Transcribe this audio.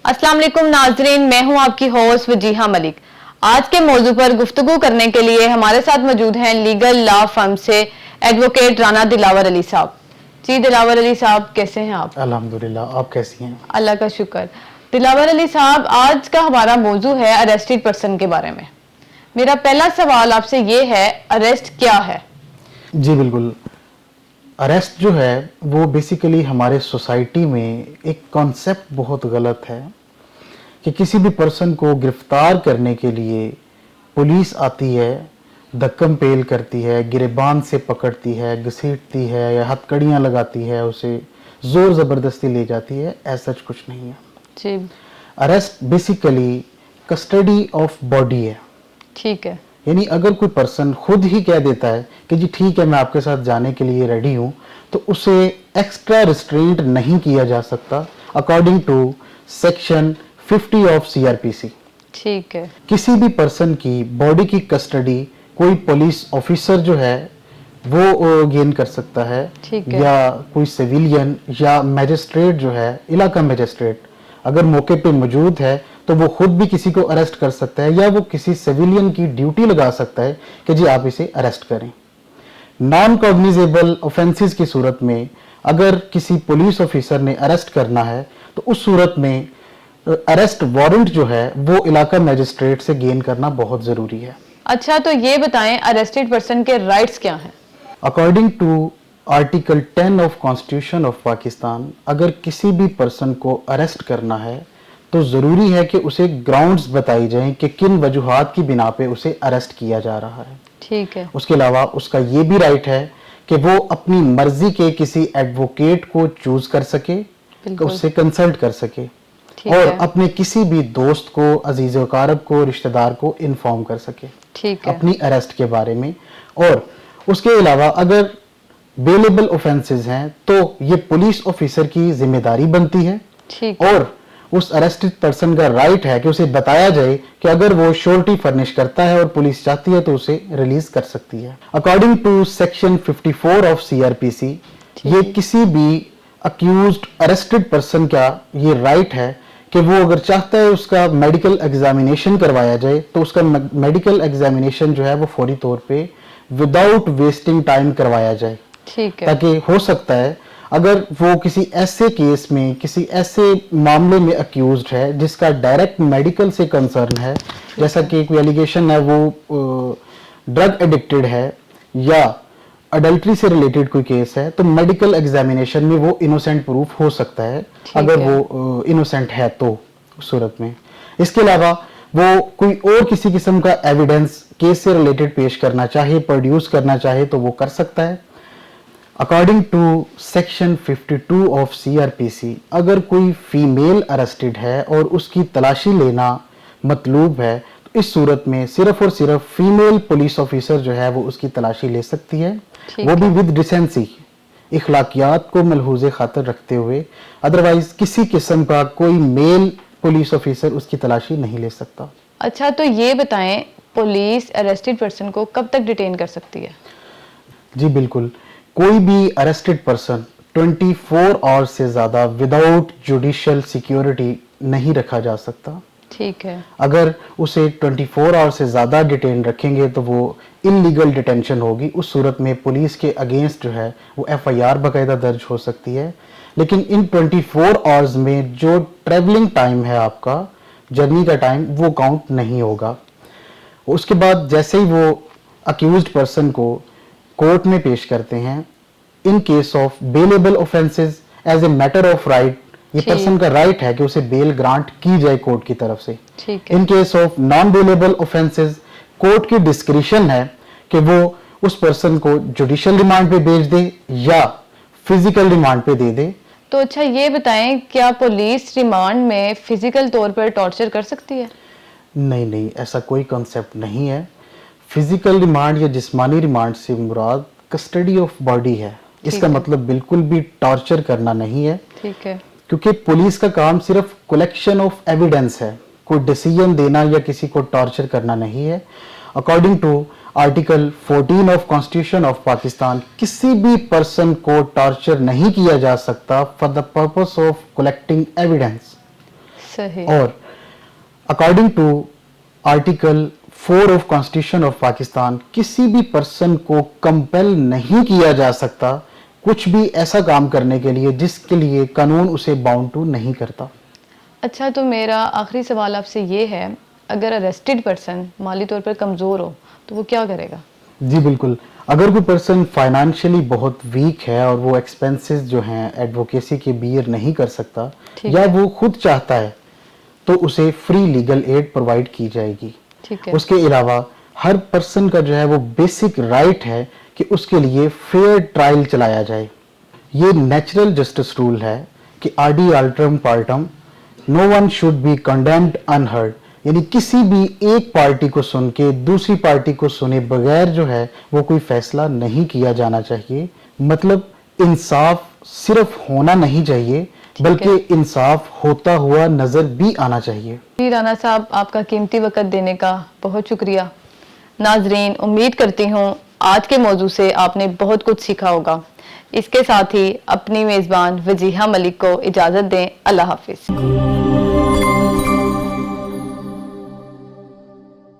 अस्सलाम वालेकुम नाजरीन, मैं हूं आपकी होस्ट वजीहा मलिक। आज के मौजू पर गुफ्तगू करने के लिए हमारे साथ मौजूद हैं लीगल लॉ फर्म से एडवोकेट राना दिलावर अली साहब। जी दिलावर अली साहब, कैसे हैं आप? अल्हम्दुलिल्लाह, आप कैसी हैं? अल्लाह का शुक्र। दिलावर अली साहब, आज का हमारा मौजू है अरेस्टेड पर्सन के बारे में। मेरा पहला सवाल आपसे ये है, अरेस्ट क्या है? जी बिल्कुल। अरेस्ट जो है वो बेसिकली हमारे सोसाइटी में एक कॉन्सेप्ट बहुत गलत है कि किसी भी पर्सन को गिरफ्तार करने के लिए पुलिस आती है, धक्कम पेल करती है, गिरेबान से पकड़ती है, घसीटती है या हथकड़ियाँ लगाती है, उसे ज़ोर ज़बरदस्ती ले जाती है। ऐसा कुछ नहीं है। जी, arrest basically custody of body है। ठीक है। यानी अगर कोई पर्सन खुद ही कह देता है कि जी ठीक है, मैं आपके साथ जाने के लिए रेडी हूं, तो उसे एक्स्ट्रा रिस्ट्रेंट नहीं किया जा सकता according to section 50 of CrPC. ठीक है। किसी भी पर्सन की बॉडी की कस्टडी कोई पुलिस ऑफिसर जो है वो गेन कर सकता है, ठीक है। या कोई सिविलियन या मैजिस्ट्रेट जो है, इलाका मैजिस्ट्रेट अगर मौके पे मौजूद है तो वो खुद भी किसी को अरेस्ट कर सकता है, या वो किसी सिविलियन की ड्यूटी लगा सकता है कि जी आप इसे अरेस्ट करें। नॉन कॉग्निजेबल ऑफेंसेस की सूरत में अगर किसी पुलिस ऑफिसर ने अरेस्ट करना है तो उस सूरत में अरेस्ट वारंट जो है वो इलाका मैजिस्ट्रेट से गेन करना बहुत जरूरी है। अच्छा, तो ये बताएं अरेस्टेड पर्सन के राइट्स क्या हैं? According to article 10 of constitution of Pakistan, अगर किसी भी पर्सन को अरेस्ट करना है तो ज़रूरी है कि उसे ग्राउंड्स बताई जाएं कि किन वजूहात की बिना पे उसे अरेस्ट किया जा रहा है। ठीक है। उसके अलावा उसका ये भी राइट है कि वो अपनी मर्जी के किसी एडवोकेट को चूज कर सके, उससे कंसल्ट कर सके, और अपने किसी भी दोस्त को, अजीज वकारब को, रिश्तेदार को इन्फॉर्म कर सके ठीक है अपनी अरेस्ट के बारे में। और उसके अलावा अगर बेलेबल ऑफेंसेस हैं तो ये पुलिस ऑफिसर की जिम्मेदारी बनती है, ठीक, और उस अरेस्टेड पर्सन का राइट है कि उसे बताया जाए कि अगर वो श्योरिटी फर्निश करता है और पुलिस चाहती है तो उसे रिलीज कर सकती है। According to section 54 of CrPC, ये किसी भी अक्यूज्ड अरेस्टेड पर्सन का ये राइट है कि वो अगर चाहता है उसका मेडिकल एग्जामिनेशन करवाया जाए तो उसका मेडिकल एग्जामिनेशन जो है वो फौरी तौर पे विदाउट वेस्टिंग टाइम करवाया जाए। ठीक है। ताकि हो सकता है अगर वो किसी ऐसे केस में, किसी ऐसे मामले में अक्यूज्ड है जिसका डायरेक्ट मेडिकल से कंसर्न है, जैसा कि कोई एलिगेशन है वो ड्रग एडिक्टेड है या अडल्ट्री से रिलेटेड कोई केस है, तो मेडिकल एग्जामिनेशन में वो इनोसेंट प्रूफ हो सकता है अगर वो इनोसेंट है तो उस सूरत में। इसके अलावा वो कोई और किसी किस्म का एविडेंस केस से रिलेटेड पेश करना चाहे, प्रोड्यूस करना चाहे तो वो कर सकता है। According to section 52 of CrPC, अगर कोई फीमेल अरेस्टेड है और उसकी तलाशी लेना मतलूब है तो इस सूरत में सिर्फ और सिर्फ फीमेल पुलिस ऑफिसर जो है वो उसकी तलाशी ले सकती है, वो भी विद डिसेंसी, इखलाकियात को मलहूज़े खातर रखते हुए। अदरवाइज किसी किस्म का कोई मेल पुलिस ऑफिसर उसकी तलाशी नहीं ले सकता। अच्छा, तो ये बताएं पुलिस अरेस्टेड पर्सन को कब तक डिटेन कर सकती है? जी बिल्कुल, कोई भी अरेस्टेड पर्सन 24 आवर्स से ज़्यादा विदाउट जुडिशियल सिक्योरिटी नहीं रखा जा सकता। ठीक है। अगर उसे 24 आवर्स से ज़्यादा डिटेन रखेंगे तो वो इलीगल डिटेंशन होगी। उस सूरत में पुलिस के अगेंस्ट जो है वो एफआईआर बाकायदा दर्ज हो सकती है। लेकिन इन 24 आवर्स में जो ट्रैवलिंग टाइम है, आपका जर्नी का टाइम, वो काउंट नहीं होगा। उसके बाद जैसे ही वो अक्यूज्ड पर्सन को कोर्ट में पेश करते हैं, in case of bailable offences as a matter of right, ये पर्सन का राइट है कि उसे बेल ग्रांट की जाए कोर्ट की तरफ से। इन case of non bailable offences, court की डिस्क्रिशन है कि वो उस पर्सन को जुडिशियल रिमांड पे भेज दे या फिजिकल रिमांड पे दे दे। तो अच्छा, ये बताएं क्या पुलिस रिमांड में फिजिकल तौर पर टॉर्चर कर सकती है? नहीं नहीं, ऐसा कोई कॉन्सेप्ट नहीं है। फिजिकल रिमांड या जिस्मानी रिमांड से मुराद कस्टडी ऑफ बॉडी है। इसका मतलब बिल्कुल भी टॉर्चर करना नहीं है। ठीक है। क्योंकि पुलिस का काम सिर्फ कलेक्शन ऑफ एविडेंस है, कोई डिसीजन देना या किसी को टॉर्चर करना नहीं है। According to article 14 of constitution of Pakistan, किसी भी पर्सन को टॉर्चर नहीं किया जा सकता for the purpose of collecting evidence. सही। और according to article 4 of constitution of Pakistan किसी भी पर्सन को कंपेल नहीं किया जा सकता कुछ भी ऐसा काम करने के लिए जिसके लिए कानून उसे बाउंड टू नहीं करता। अच्छा, तो मेरा आखिरी सवाल आपसे ये है, अगर अरेस्टेड पर्सन माली तौर पर कमज़ोर हो तो वो क्या करेगा? जी बिल्कुल, अगर कोई पर्सन फाइनेंशियली बहुत वीक है और वो एक्सपेंसेस जो हैं एडवोकेसी के बियर नहीं कर सकता ठीक या है। वो खुद चाहता है तो उसे फ्री लीगल एड प्रोवाइड की जाएगी। ठीक है। उसके अलावा हर पर्सन का जो है वो बेसिक राइट है कि उसके लिए फेयर ट्रायल चलाया जाए। ये नेचुरल जस्टिस रूल है कि audi alteram partem no one should be condemned unheard, यानी किसी भी एक पार्टी को सुन के दूसरी पार्टी को सुने बगैर जो है वो कोई फैसला नहीं किया जाना चाहिए। मतलब इंसाफ सिर्फ होना नहीं चाहिए बल्कि इंसाफ होता हुआ नजर भी आना चाहिए। जी राना साहब, आपका कीमती वक्त देने का बहुत शुक्रिया। नाजरीन, उम्मीद करती हूँ आज के मौजू से आपने बहुत कुछ सीखा होगा। इसके साथ ही अपनी मेज़बान वजीहा मलिक को इजाज़त दें। अल्लाह हाफिज़।